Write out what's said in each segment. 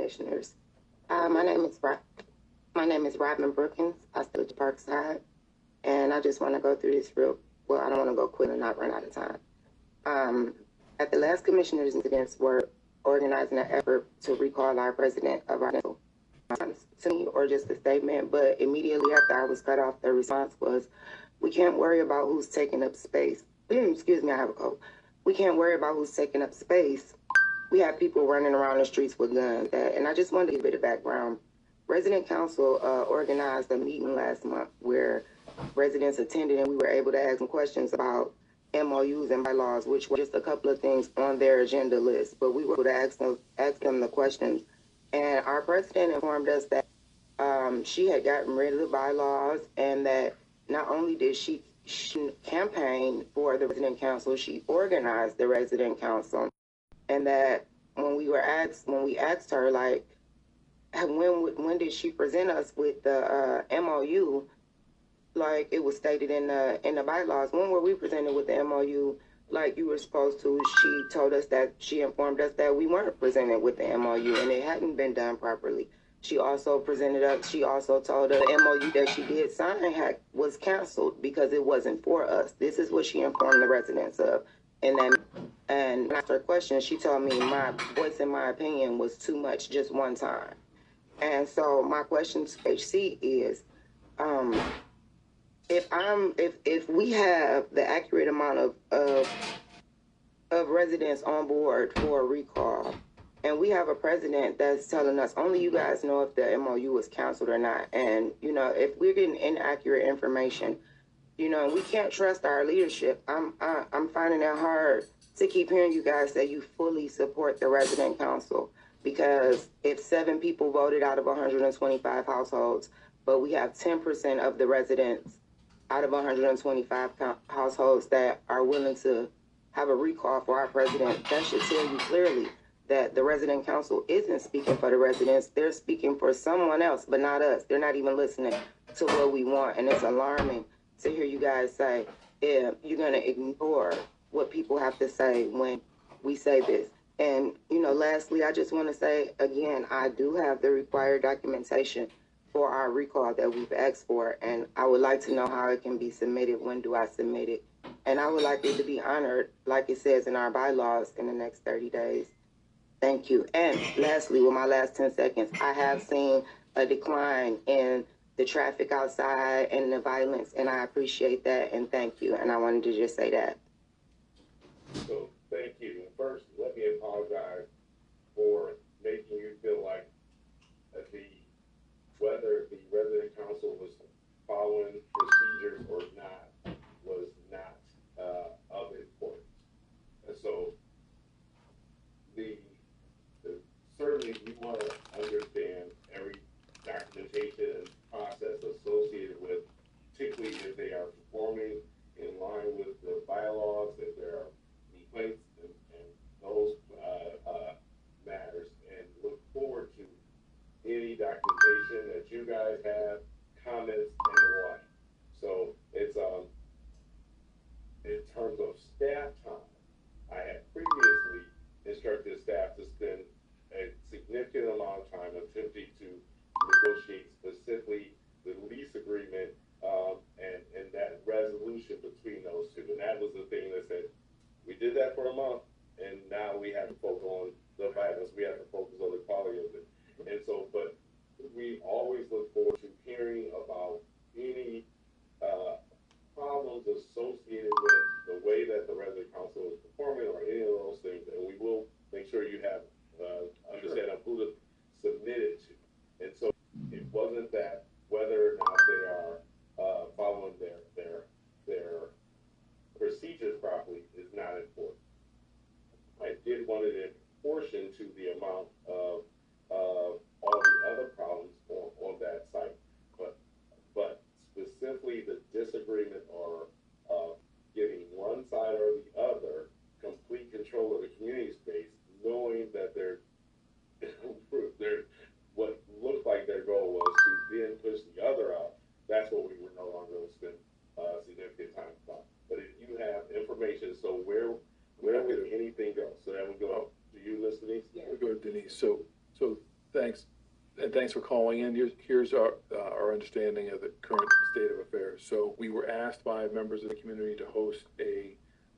Commissioners. My name is Robin Brookins. I still at Parkside, and I just want to go through this well, I don't want to go quick and not run out of time. At the last Commissioners' incidents, we're organizing an effort to recall our president of our to me, or just a statement, but immediately after I was cut off, the response was, we can't worry about who's taking up space. Excuse me, I have a cold. We can't worry about who's taking up space. We have people running around the streets with guns. And I just wanted to give a bit of background. Resident Council organized a meeting last month where residents attended, and we were able to ask them questions about MOUs and bylaws, which were just a couple of things on their agenda list. But we were able to ask them the questions. And our president informed us that she had gotten rid of the bylaws, and that not only did she campaign for the resident council, she organized the resident council. And that when we asked her, like, when did she present us with the MOU, like it was stated in the bylaws, when were we presented with the MOU like you were supposed to? She informed us that we weren't presented with the MOU and it hadn't been done properly. She also told us the MOU that she did sign was canceled because it wasn't for us. This is what she informed the residents of. And after a question, she told me my voice and my opinion was too much just one time. And so my question to HC is, if we have the accurate amount of residents on board for a recall, and we have a president that's telling us only you guys know if the MOU was canceled or not, and if we're getting inaccurate information, we can't trust our leadership. I'm finding it hard to keep hearing you guys say you fully support the resident council, because if 7 people voted out of 125 households, but we have 10% of the residents out of 125 households that are willing to have a recall for our president, that should tell you clearly that the resident council isn't speaking for the residents. They're speaking for someone else, but not us. They're not even listening to what we want. And it's alarming to hear you guys say, yeah, you're going to ignore what people have to say when we say this. And, lastly, I just want to say, again, I do have the required documentation for our recall that we've asked for, and I would like to know how it can be submitted. When do I submit it? And I would like it to be honored, like it says in our bylaws, in the next 30 days. Thank you. And lastly, with my last 10 seconds, I have seen a decline in the traffic outside and the violence, and I appreciate that, and thank you. And I wanted to just say that. So, thank you. First, let me apologize for making you feel like whether the resident council was following procedures or not was not of importance. And so, certainly we want to understand every documentation and process associated with, particularly if they are performing in line with the bylaws, if there are complaints and those matters, and look forward to any documentation that you guys have, comments, and the like. So it's in terms of staff time, I had previously instructed staff to spend a significant amount of time attempting to negotiate specifically the lease agreement and that resolution between those two. And that was the thing that said, we did that for a month, and now we have to focus on the violence. We have to focus on the quality of it. And so, but we always look forward to hearing about any problems associated with the way that the resident council is performing or any of those things. And we will make sure you have understand who to submit it to. And so it wasn't that whether or not they are following their procedures properly is not important. I did want to portion to the amount of all the other problems on that site, but specifically the disagreement or giving one side or the other complete control of the community space, knowing that they're what looked like their goal was to then push the other out. That's what we were no longer going to spend significant time on. But if you have information, so where would anything go? So that would go to you, Miss Denise? Yeah. We'll go to Denise. So Thanks. And thanks for calling in. Here's our understanding of the current state of affairs. So we were asked by members of the community to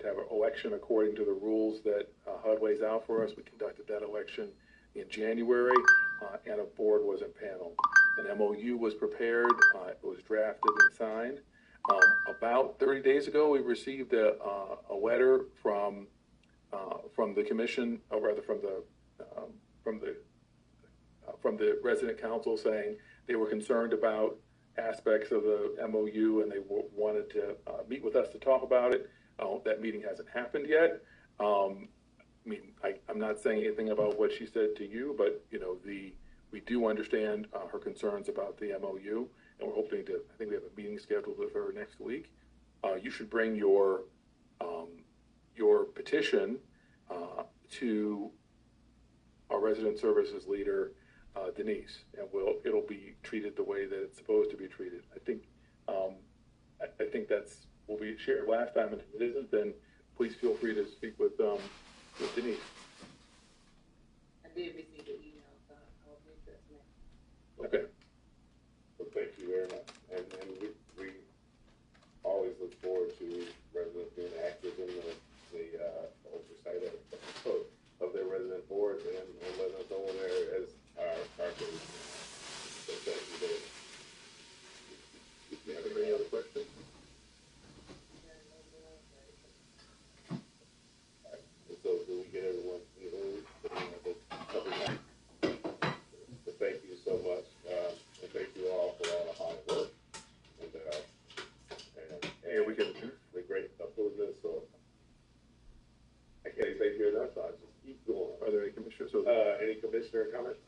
have an election according to the rules that HUD lays out for us. We conducted that election in January, and a board was impaneled. An MOU was prepared, it was drafted and signed. About 30 days ago, we received a letter from the commission, or rather from the resident council, saying they were concerned about aspects of the MOU and they wanted to meet with us to talk about it. That meeting hasn't happened yet. I'm not saying anything about what she said to you, but we do understand her concerns about the MOU, and we're hoping to. I think we have a meeting scheduled with her next week. You should bring your petition to our resident services leader, Denise, and it'll be treated the way that it's supposed to be treated. I think that's what we shared last time, and if it isn't, then please feel free to speak with Denise. I did receive the email, so I'll read this next. Okay. Well, thank you very much. And we always look forward to residents being active in the oversight of their resident boards and letting us know when there is our citizens. So thank you very much. Do you have any other questions? So do we get everyone? So thank you so much, and thank you all for all the hard work and we can the great approvals. So I can't say here enough. So I just keep going. Are there any commissioners? Any commissioner comments?